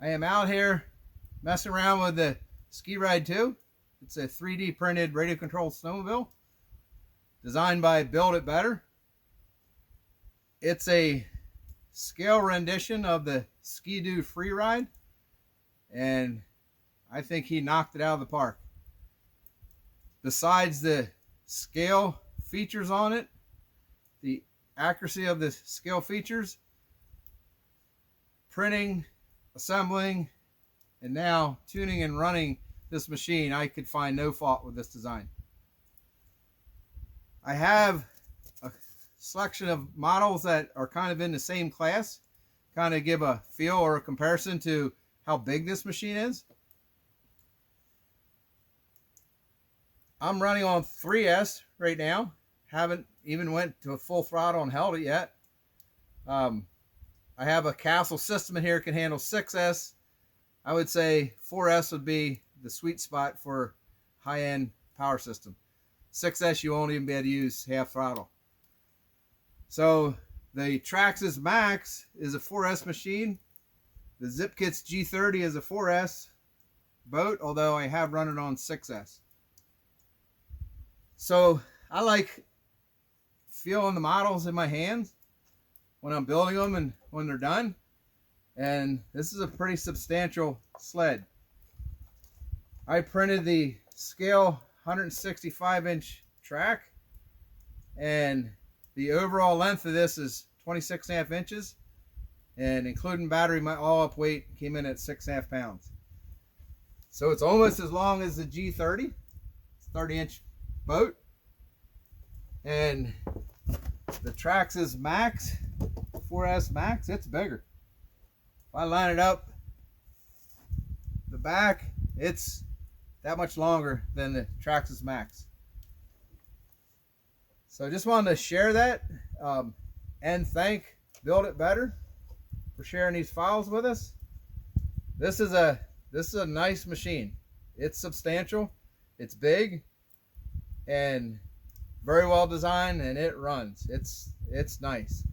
I am out here messing around with the SkeeRide 2. It's a 3D printed radio controlled snowmobile designed by Build It Better. It's a scale rendition of the Ski-Doo Freeride, and I think he knocked it out of the park. Besides the scale features on it, the accuracy of the scale features, printing, assembling, and now tuning and running this machine, I could find no fault with this design. I have a selection of models that are kind of in the same class, kind of give a feel or a comparison to how big this machine is. I'm running on 3S right now. Haven't even went to a full throttle and held it yet. I have a Castle system in here, can handle 6S. I would say 4S would be the sweet spot for high-end power system. 6S you won't even be able to use half throttle. So the Traxxas Max is a 4S machine. The ZipKits G30 is a 4S boat, although I have run it on 6S. So I like feeling the models in my hands when I'm building them and when they're done. And this is a pretty substantial sled. I printed the scale 165-inch track, and the overall length of this is 26.5 inches, and including battery, my all-up weight came in at 6.5 pounds. So it's almost as long as the G30. It's a 30-inch boat. And the Traxxas Max, 4S Max, it's bigger. If I line it up, the back, it's that much longer than the Traxxas Max. So I just wanted to share that and thank Build It Better for sharing these files with us. This is a nice machine. It's substantial, it's big, and very well designed, and it runs. It's nice.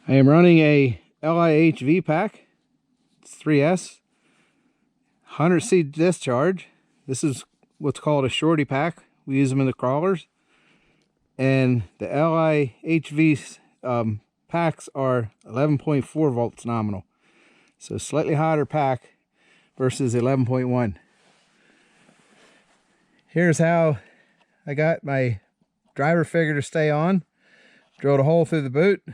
I am running a LIHV pack. It's 3S, 100C discharge. This is what's called a shorty pack. We use them in the crawlers. And the LIHV packs are 11.4 volts nominal. So slightly hotter pack versus 11.1. Here's how I got my driver figure to stay on. Drilled a hole through the boot,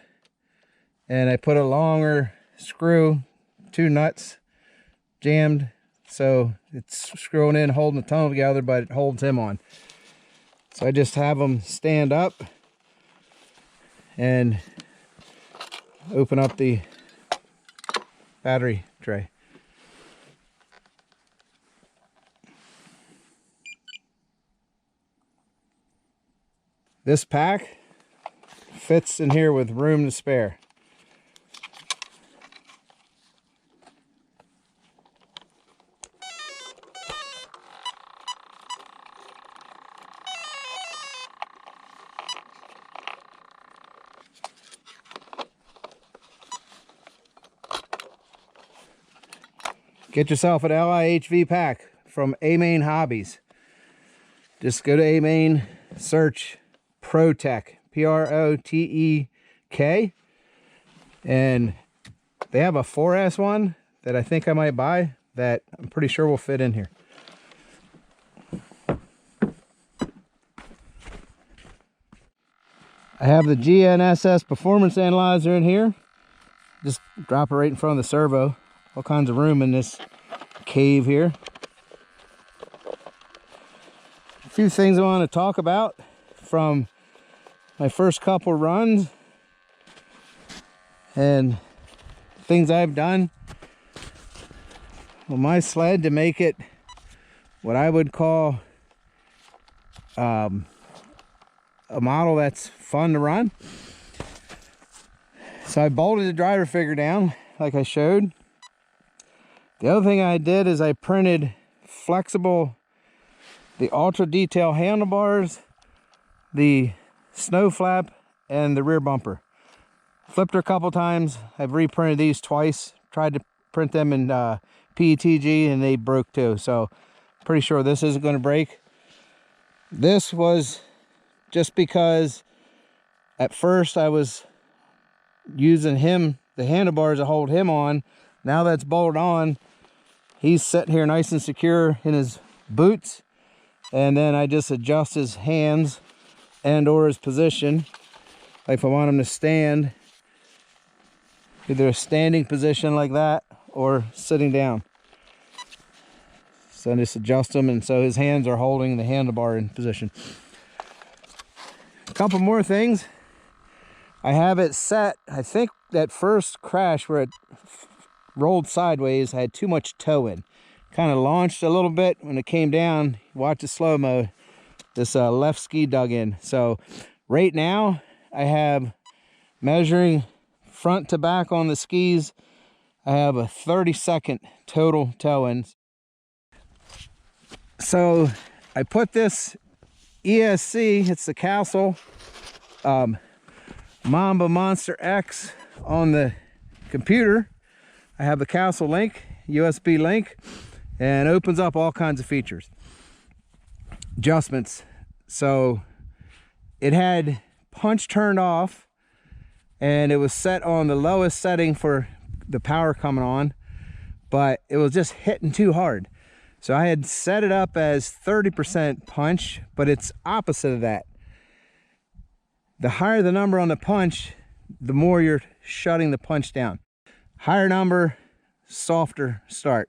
and I put a longer screw, 2 nuts jammed, so it's screwing in, holding the tunnel together, but it holds him on. So I just have them stand up and open up the battery tray. This pack fits in here with room to spare. Get yourself an LIHV pack from A-Main Hobbies. Just go to A-Main, search ProTek, P-R-O-T-E-K, and they have a 4S one that I think I might buy that I'm pretty sure will fit in here. I have the GNSS performance analyzer in here. Just drop it right in front of the servo. All kinds of room in this cave here. A few things I want to talk about from my first couple runs and things I've done. on my sled to make it what I would call a model that's fun to run. So I bolted the driver figure down like I showed. The other thing I did is I printed the ultra detail handlebars, the snow flap, and the rear bumper. Flipped her a couple times. I've reprinted these twice. Tried to print them in PETG and they broke too. So pretty sure this isn't going to break. This was just because at first I was using the handlebars to hold him on. Now that's bolted on, he's sitting here nice and secure in his boots, and then I just adjust his hands and or his position. If I want him to stand, either a standing position like that or sitting down. So I just adjust him, and so his hands are holding the handlebar in position. A couple more things. I have it set, I think that first crash where it rolled sideways, I had too much toe in. Kind of launched a little bit. When it came down, watch the slow-mo, this left ski dug in. So right now I have, measuring front to back on the skis, I have a 30-second total toe in. So I put this ESC, it's the Castle Mamba Monster X on the computer. I have the Castle link, USB link, and it opens up all kinds of features. Adjustments. So it had punch turned off, and it was set on the lowest setting for the power coming on, but it was just hitting too hard. So I had set it up as 30% punch, but it's opposite of that. The higher the number on the punch, the more you're shutting the punch down. Higher number, softer start.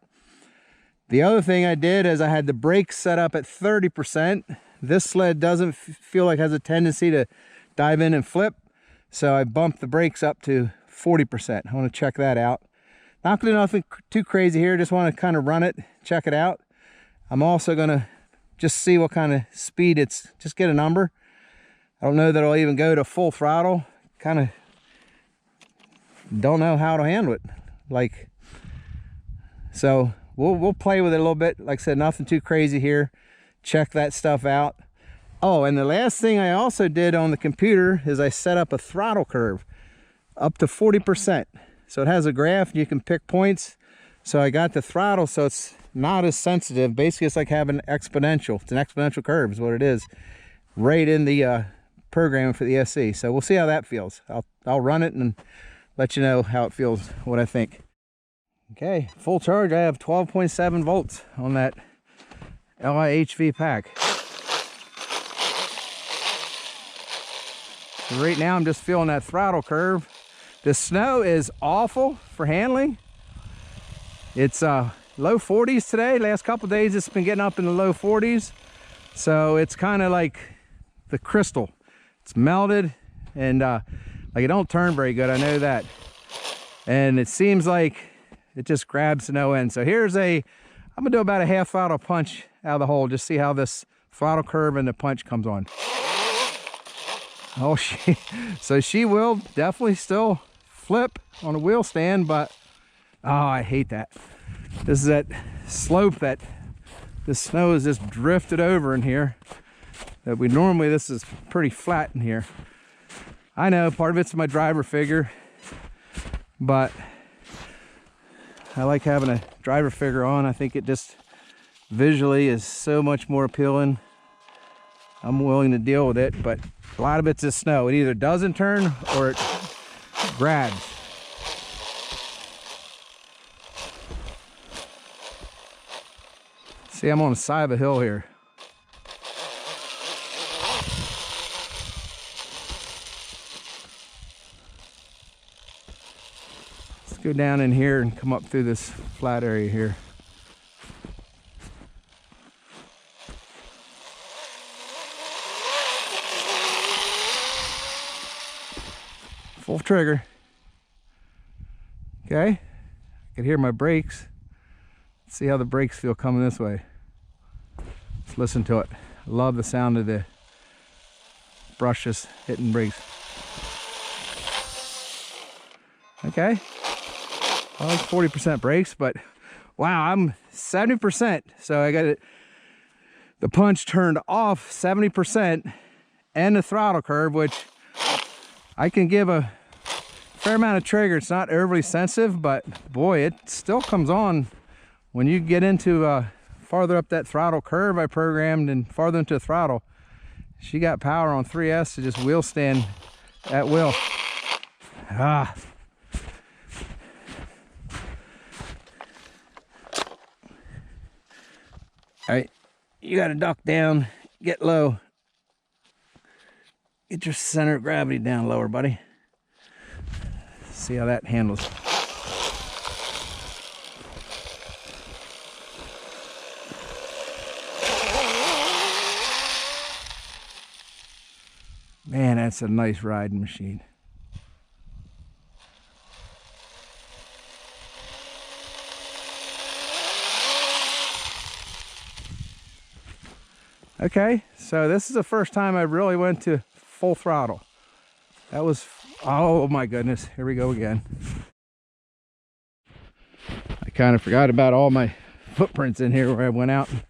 The other thing I did is I had the brakes set up at 30%. This sled doesn't feel like it has a tendency to dive in and flip, so I bumped the brakes up to 40%. I want to check that out. Not going to do nothing too crazy here, just want to kind of run it, check it out. I'm also going to just see what kind of speed it's, just get a number. I don't know that I'll even go to full throttle. Kind of don't know how to handle it. Like, so we'll play with it a little bit. Like I said, nothing too crazy here. Check that stuff out. Oh, and the last thing I also did on the computer is I set up a throttle curve up to 40%. So it has a graph and you can pick points. So I got the throttle so it's not as sensitive. Basically, it's like having exponential. It's an exponential curve is what it is. Right in the programming for the ESC. So we'll see how that feels. I'll run it and let you know how it feels, what I think. Okay, full charge. I have 12.7 volts on that LIHV pack. So right now I'm just feeling that throttle curve. The snow is awful for handling. It's low 40s today. Last couple days it's been getting up in the low 40s. So it's kind of like the crystal. It's melted and like it don't turn very good, I know that. And it seems like it just grabs to no end. So I'm gonna do about a half throttle punch out of the hole, just see how this throttle curve and the punch comes on. Oh, so she will definitely still flip on a wheel stand, but oh, I hate that. This is that slope that the snow is just drifted over in here. That this is pretty flat in here. I know part of it's my driver figure, but I like having a driver figure on. I think it just visually is so much more appealing. I'm willing to deal with it, but a lot of it's just snow. It either doesn't turn or it grabs. See, I'm on the side of a hill here. Let's go down in here and come up through this flat area here. Full trigger. Okay, I can hear my brakes. See how the brakes feel coming this way. Let's listen to it. I love the sound of the brushes hitting brakes. Okay. I like 40% brakes, but wow, I'm 70%. So I got it, the punch turned off 70% and the throttle curve, which I can give a fair amount of trigger. It's not overly sensitive, but boy, it still comes on when you get into farther up that throttle curve I programmed and farther into the throttle. She got power on 3S to just wheel stand at will. Ah. All right, you got to duck down, get low. Get your center of gravity down lower, buddy. See how that handles. Man, that's a nice riding machine. Okay, so this is the first time I really went to full throttle. That was, oh my goodness, here we go again. I kind of forgot about all my footprints in here where I went out and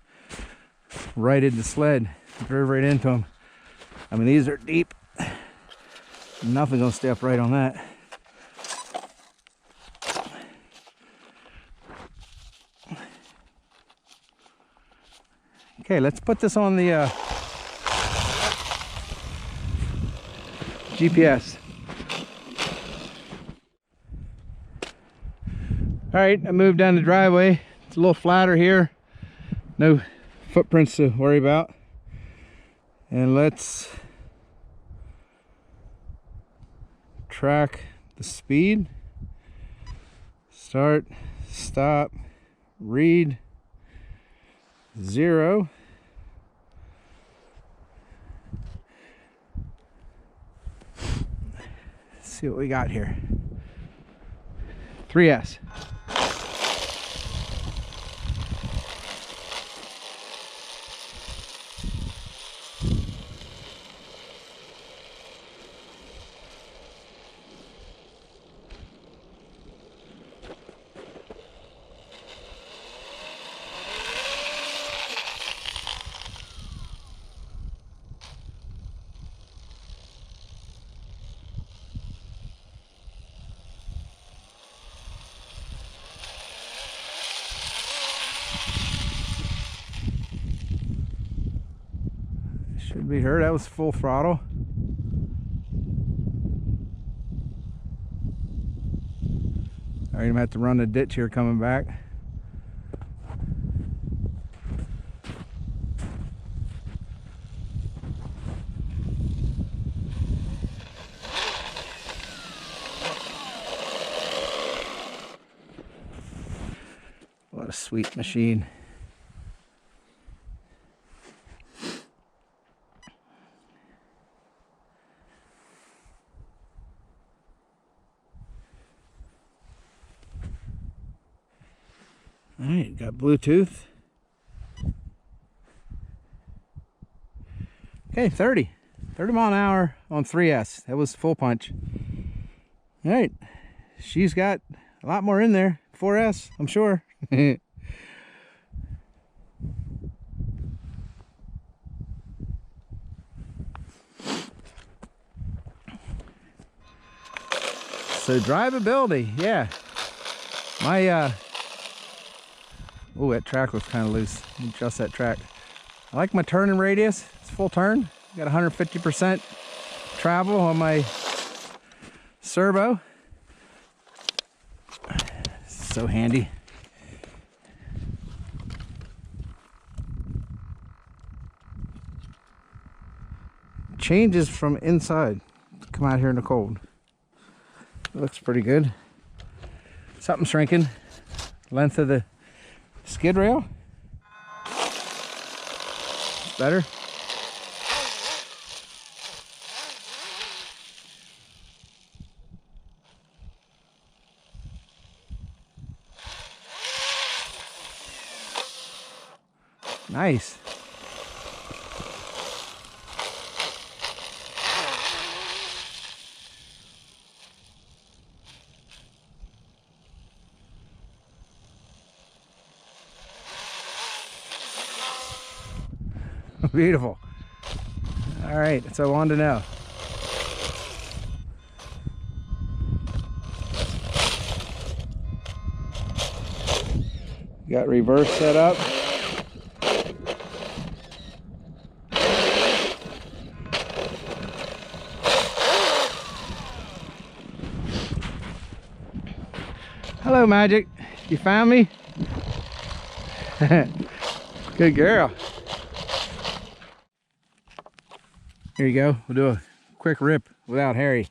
righted the sled, drove right into them. I mean, these are deep. Nothing gonna stay upright on that. Okay, let's put this on the GPS. All right, I moved down the driveway. It's a little flatter here. No footprints to worry about. And let's track the speed. Start, stop, read, 0. Let's see what we got here. 3S. Should be heard. That was full throttle. All right, I'm gonna have to run the ditch here coming back. What a sweet machine. All right, got Bluetooth. Okay, 30 mile an hour on 3S. That was full punch. All right, she's got a lot more in there. 4S, I'm sure. So drivability, yeah. My oh, that track was kind of loose. Adjust that track. I like my turning radius. It's full turn. Got 150% travel on my servo. So handy. Changes from inside. Come out here in the cold. It looks pretty good. Something shrinking. Length of the skid rail. It's better. Nice. Beautiful. All right, that's what I wanted to know. Got reverse set up. Hello, Magic. You found me? Good girl. Here you go. We'll do a quick rip without Harry.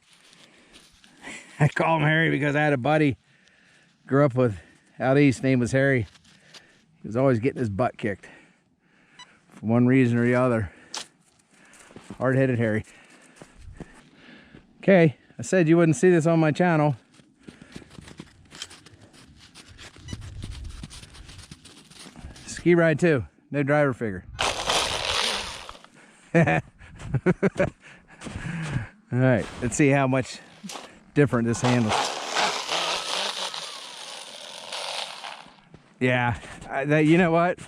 I call him Harry because I had a buddy grew up with out east, name was Harry. He was always getting his butt kicked for one reason or the other. Hard-headed Harry. Okay, I said you wouldn't see this on my channel. SkeeRide 2, no driver figure. All right, let's see how much different this handles. Yeah, you know what?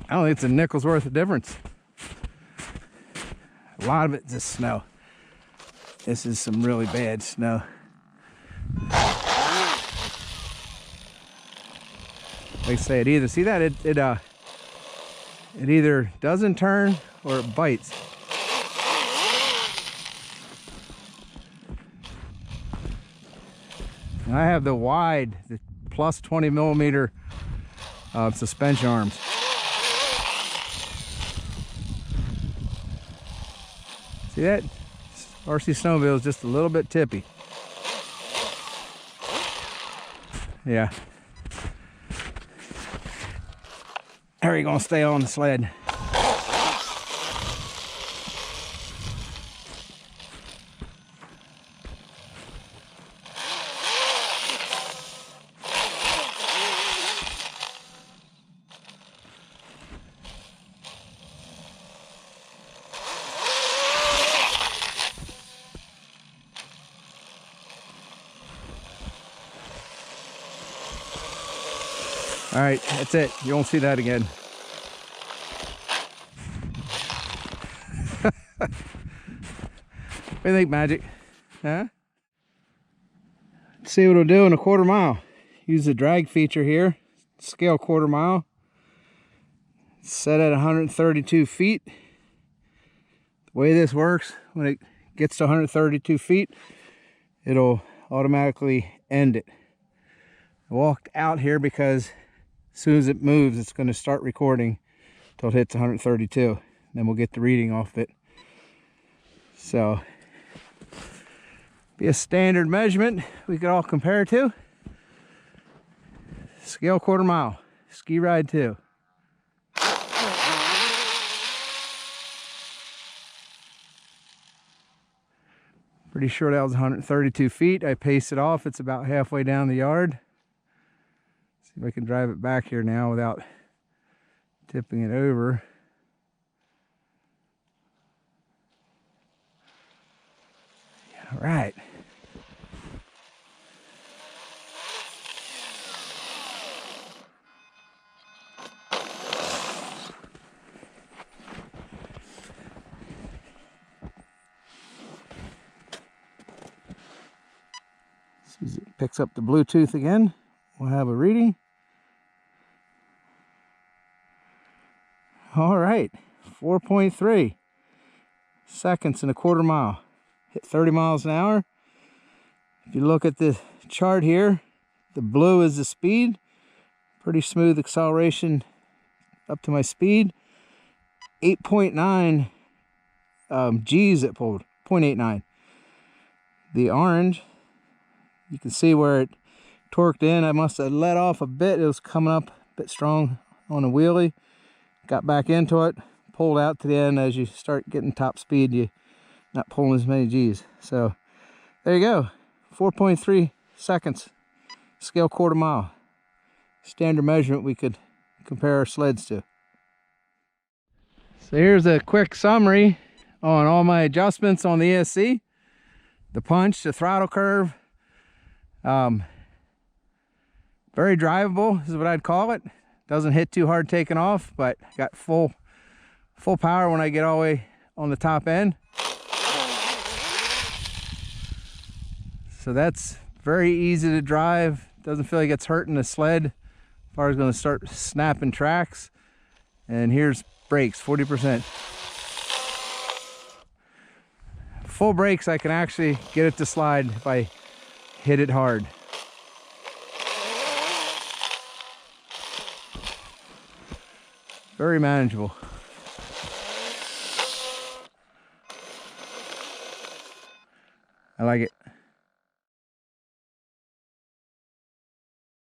I don't think it's a nickel's worth of difference. A lot of it's just snow. This is some really bad snow. Like I say, it either, see that? It either doesn't turn or it bites. And I have the wide, the plus 20 millimeter suspension arms. See that? RC Snowmobile is just a little bit tippy. Yeah. Harry gonna stay on the sled. All right, that's it. You won't see that again. What do you think, Magic? Huh? Let's see what it'll do in a quarter mile. Use the drag feature here. Scale quarter mile. Set at 132 feet. The way this works, when it gets to 132 feet, it'll automatically end it. I walked out here because as soon as it moves, it's going to start recording until it hits 132. Then we'll get the reading off it. So, be a standard measurement we could all compare to. Scale quarter mile, SkeeRide 2. Pretty sure that was 132 feet. I paced it off. It's about halfway down the yard. See if I can drive it back here now without tipping it over. All right. As it picks up the Bluetooth again, we'll have a reading. All right, 4.3 seconds in a quarter mile. Hit 30 miles an hour. If you look at the chart here, the blue is the speed. Pretty smooth acceleration up to my speed. 8.9 G's it pulled, 0.89. The orange, you can see where it torqued in. I must have let off a bit. It was coming up a bit strong on the wheelie. Got back into it, pulled out to the end. As you start getting top speed, you're not pulling as many G's. So there you go, 4.3 seconds, scale quarter mile. Standard measurement we could compare our sleds to. So here's a quick summary on all my adjustments on the ESC. The punch, the throttle curve. Very drivable is what I'd call it. Doesn't hit too hard taking off, but got full power when I get all the way on the top end. So that's very easy to drive. Doesn't feel like it's hurting the sled. Car is going to start snapping tracks. And here's brakes, 40%. Full brakes, I can actually get it to slide if I hit it hard. Very manageable. I like it.